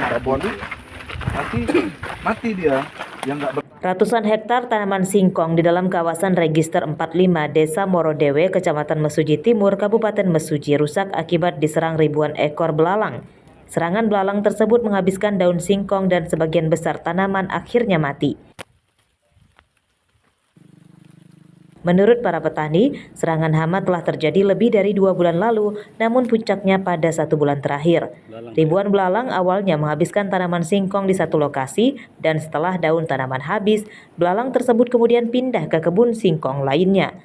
Babon mati dia yang nggak Ratusan hektar tanaman singkong di dalam kawasan Register 45 Desa Morodewe, Kecamatan Mesuji Timur, Kabupaten Mesuji rusak akibat diserang ribuan ekor belalang. Serangan belalang tersebut menghabiskan daun singkong dan sebagian besar tanaman akhirnya mati. Menurut para petani, serangan hama telah terjadi lebih dari 2 bulan lalu, namun puncaknya pada 1 bulan terakhir. Ribuan belalang awalnya menghabiskan tanaman singkong di satu lokasi, dan setelah daun tanaman habis, belalang tersebut kemudian pindah ke kebun singkong lainnya.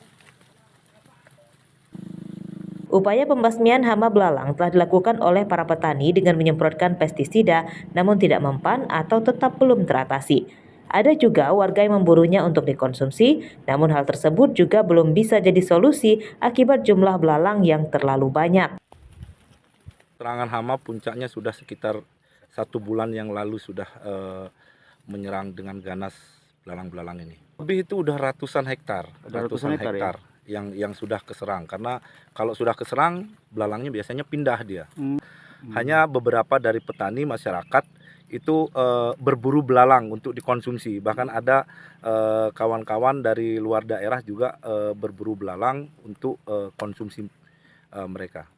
Upaya pembasmian hama belalang telah dilakukan oleh para petani dengan menyemprotkan pestisida, namun tidak mempan atau tetap belum teratasi. Ada juga warga yang memburunya untuk dikonsumsi, namun hal tersebut juga belum bisa jadi solusi akibat jumlah belalang yang terlalu banyak. Serangan hama puncaknya sudah sekitar 1 bulan yang lalu sudah menyerang dengan ganas belalang-belalang ini. Lebih itu udah ratusan hektar ya? yang sudah keserang, karena kalau sudah keserang belalangnya biasanya pindah dia. Hanya beberapa dari petani masyarakat itu berburu belalang untuk dikonsumsi. Bahkan ada kawan-kawan dari luar daerah juga berburu belalang untuk konsumsi mereka.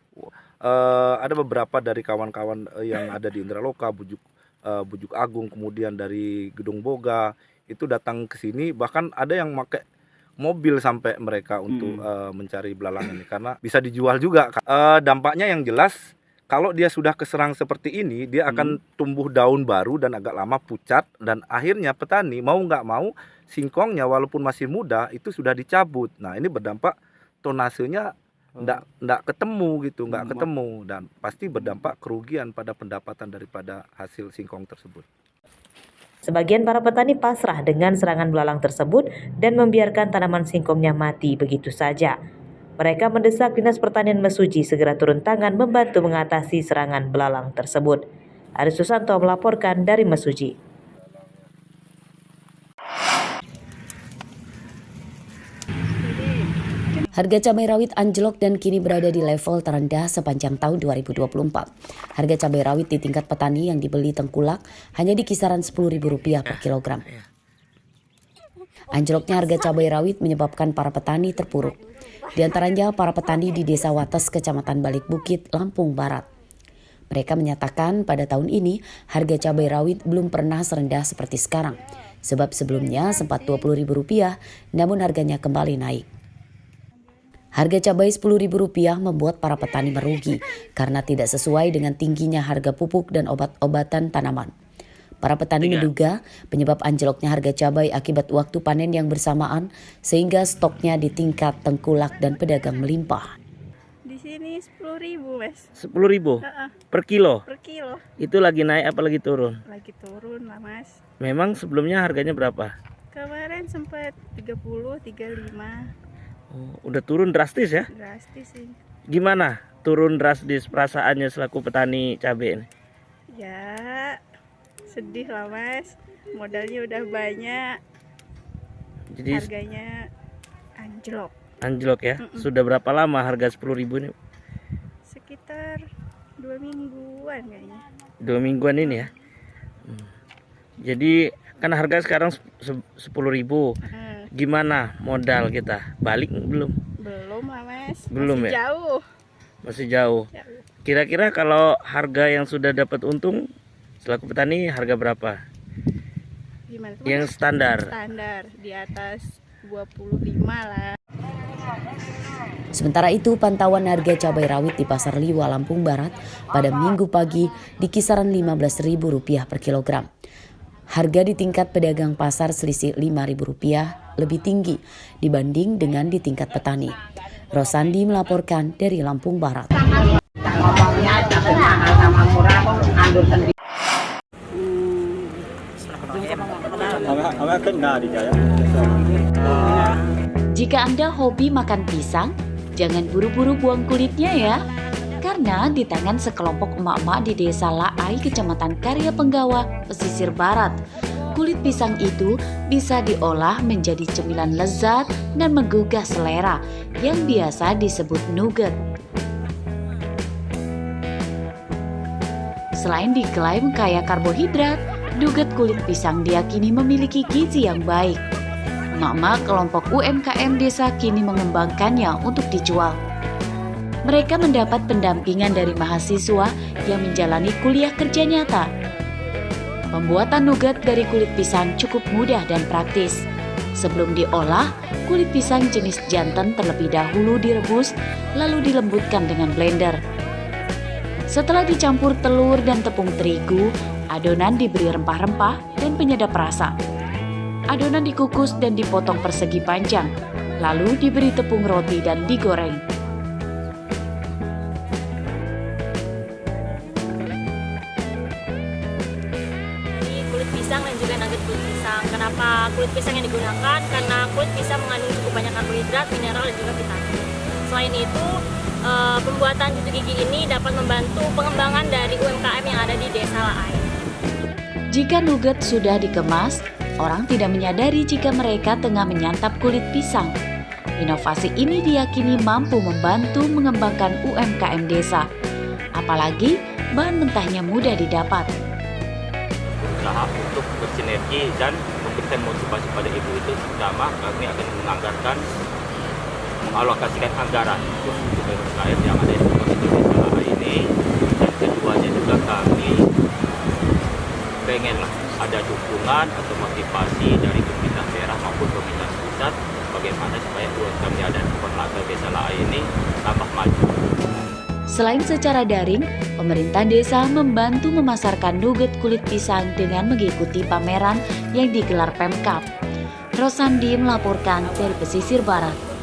Ada beberapa dari kawan-kawan yang ada di Indraloka, Bujuk Agung, kemudian dari Gedung Boga itu datang ke sini, bahkan ada yang pakai mobil sampai mereka untuk mencari belalang ini karena bisa dijual juga. Dampaknya yang jelas, kalau dia sudah keserang seperti ini, dia akan tumbuh daun baru dan agak lama pucat, dan akhirnya petani mau nggak mau singkongnya walaupun masih muda itu sudah dicabut. Nah ini berdampak tonasenya nggak ketemu gitu, nggak ketemu, dan pasti berdampak kerugian pada pendapatan daripada hasil singkong tersebut. Sebagian para petani pasrah dengan serangan belalang tersebut dan membiarkan tanaman singkongnya mati begitu saja. Mereka mendesak Dinas Pertanian Mesuji segera turun tangan membantu mengatasi serangan belalang tersebut. Aris Susanto melaporkan dari Mesuji. Harga cabai rawit anjlok dan kini berada di level terendah sepanjang tahun 2024. Harga cabai rawit di tingkat petani yang dibeli tengkulak hanya di kisaran Rp10.000 per kilogram. Anjloknya harga cabai rawit menyebabkan para petani terpuruk. Di antaranya para petani di Desa Wates, Kecamatan Balik Bukit, Lampung Barat. Mereka menyatakan pada tahun ini harga cabai rawit belum pernah serendah seperti sekarang. Sebab sebelumnya sempat Rp20.000, namun harganya kembali naik. Harga cabai Rp10.000 membuat para petani merugi karena tidak sesuai dengan tingginya harga pupuk dan obat-obatan tanaman. Para petani menduga penyebab anjloknya harga cabai akibat waktu panen yang bersamaan sehingga stoknya di tingkat tengkulak dan pedagang melimpah. Di sini 10.000, Mas. 10.000 per kilo? Per kilo. Itu lagi naik apa lagi turun? Lagi turun lah, Mas. Memang sebelumnya harganya berapa? Kemarin sempat 30, 35. Oh, udah turun drastis ya? Drastis sih. Gimana turun drastis perasaannya selaku petani cabai ini? Ya, sedih lah, Mas. Modalnya udah banyak. Jadi harganya anjlok. Anjlok ya? Sudah berapa lama harga 10.000 ini? Sekitar 2 mingguan kayaknya. 2 mingguan ini ya? Jadi kan harga sekarang 10.000. Gimana modal kita? Balik belum? Belum lah, Mas. Belum. Masih ya? Jauh. Masih jauh. Kira-kira kalau harga yang sudah dapat untung selaku petani harga berapa? Gimana tuh? Yang standar? Standar di atas 25 lah. Sementara itu, pantauan harga cabai rawit di Pasar Liwa, Lampung Barat pada Minggu pagi di kisaran Rp15.000 per kilogram. Harga di tingkat pedagang pasar selisih Rp5.000 lebih tinggi dibanding dengan di tingkat petani. Rosandi melaporkan dari Lampung Barat. Jika Anda hobi makan pisang, jangan buru-buru buang kulitnya ya. Karena di tangan sekelompok emak-emak di Desa Laai, Kecamatan Karya Penggawa, Pesisir Barat, kulit pisang itu bisa diolah menjadi cemilan lezat dan menggugah selera yang biasa disebut nugget. Selain diklaim kaya karbohidrat, nugget kulit pisang diyakini memiliki gizi yang baik. Emak-emak kelompok UMKM desa kini mengembangkannya untuk dijual. Mereka mendapat pendampingan dari mahasiswa yang menjalani kuliah kerja nyata. Pembuatan nugget dari kulit pisang cukup mudah dan praktis. Sebelum diolah, kulit pisang jenis jantan terlebih dahulu direbus, lalu dilembutkan dengan blender. Setelah dicampur telur dan tepung terigu, adonan diberi rempah-rempah dan penyedap rasa. Adonan dikukus dan dipotong persegi panjang, lalu diberi tepung roti dan digoreng. Kulit pisang dan juga nugget kulit pisang. Kenapa kulit pisang yang digunakan? Karena kulit pisang mengandung cukup banyak karbohidrat, mineral dan juga vitamin. Selain itu, pembuatan cucu gigi ini dapat membantu pengembangan dari UMKM yang ada di Desa Laai. Jika nugget sudah dikemas, orang tidak menyadari jika mereka tengah menyantap kulit pisang. Inovasi ini diyakini mampu membantu mengembangkan UMKM desa. Apalagi bahan mentahnya mudah didapat. Usaha untuk bersinergi dan memberikan motivasi pada ibu itu, pertama kami akan mengalokasikan anggaran untuk UMKM yang ada di Desa Laai ini, dan keduanya juga kami pengenlah ada dukungan atau motivasi dari pemerintah daerah maupun pemerintah pusat bagaimana supaya UMKM yang ada di Perlaka Desa Laai ini tambah maju. Selain secara daring, pemerintah desa membantu memasarkan nugget kulit pisang dengan mengikuti pameran yang digelar Pemkab. Rosandi melaporkan dari pesisir barat.